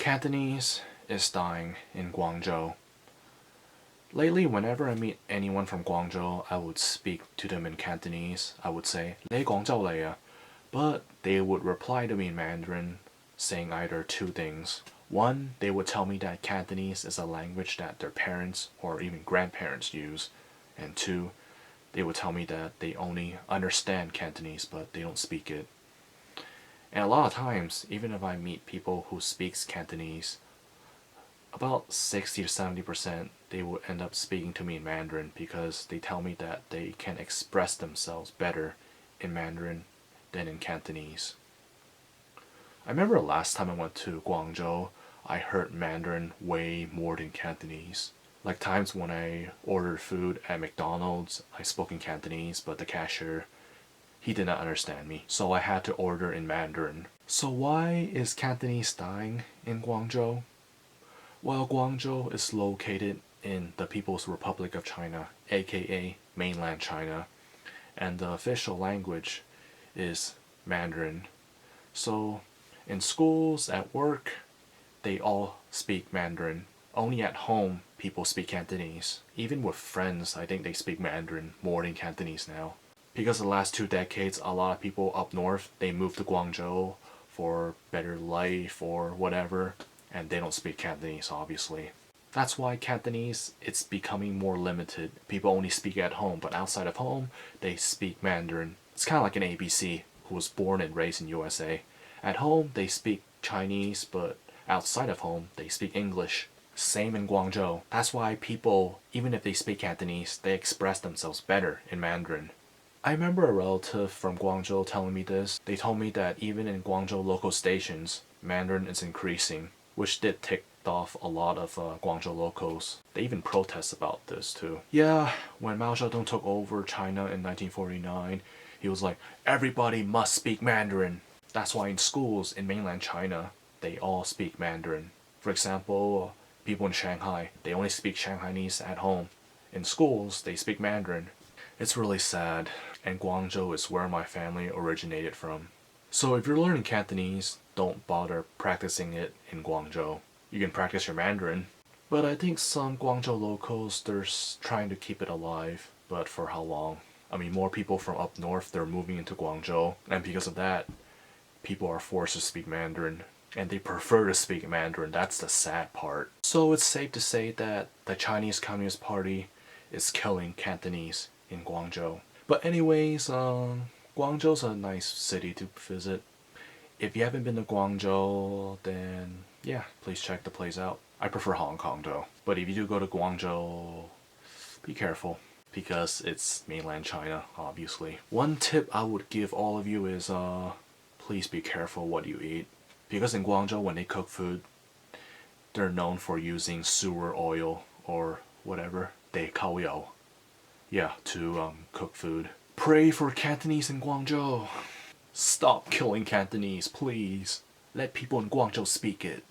Cantonese is dying in Guangzhou. Lately, whenever I meet anyone from Guangzhou, I would speak to them in Cantonese. I would say, 你廣州嚟啊? But they would reply to me in Mandarin, saying either two things. One, they would tell me that Cantonese is a language that their parents or even grandparents use. And two, they would tell me that they only understand Cantonese, but they don't speak it. And a lot of times, even if I meet people who speaks Cantonese, about 60 to 70% they would end up speaking to me in Mandarin because they tell me that they can express themselves better in Mandarin than in Cantonese. I remember last time I went to Guangzhou, I heard Mandarin way more than Cantonese. Like times when I ordered food at McDonald's, I spoke in Cantonese, but the cashier, he did not understand me, so I had to order in Mandarin. So why is Cantonese dying in Guangzhou? Well, Guangzhou is located in the People's Republic of China, aka mainland China, and the official language is Mandarin. So in schools, at work, they all speak Mandarin. Only at home, people speak Cantonese. Even with friends, I think they speak Mandarin more than Cantonese now. Because the last 2 decades, a lot of people up north, they moved to Guangzhou for better life or whatever, and they don't speak Cantonese, obviously. That's why Cantonese, it's becoming more limited. People only speak at home, but outside of home, they speak Mandarin. It's kind of like an ABC who was born and raised in USA. At home, they speak Chinese, but outside of home, they speak English. Same in Guangzhou. That's why people, even if they speak Cantonese, they express themselves better in Mandarin. I remember a relative from Guangzhou telling me this. They told me that even in Guangzhou local stations, Mandarin is increasing, which did tick off a lot of Guangzhou locals. They even protest about this too. Yeah, when Mao Zedong took over China in 1949, he was like, everybody must speak Mandarin. That's why in schools in mainland China, they all speak Mandarin. For example, people in Shanghai, they only speak Shanghainese at home. In schools, they speak Mandarin. It's really sad, and Guangzhou is where my family originated from. So if you're learning Cantonese, don't bother practicing it in Guangzhou. You can practice your Mandarin. But I think some Guangzhou locals, they're trying to keep it alive. But for how long? I mean, more people from up north, they're moving into Guangzhou. And because of that, people are forced to speak Mandarin. And they prefer to speak Mandarin. That's the sad part. So it's safe to say that the Chinese Communist Party is killing Cantonese in Guangzhou. But anyways, Guangzhou's a nice city to visit. If you haven't been to Guangzhou, then yeah, please check the place out. I prefer Hong Kong though. But if you do go to Guangzhou, be careful because it's mainland China, obviously. One tip I would give all of you is please be careful what you eat. Because in Guangzhou, when they cook food, they're known for using sewer oil or whatever, they kao yao. Yeah, to cook food. Pray for Cantonese in Guangzhou. Stop killing Cantonese, please. Let people in Guangzhou speak it.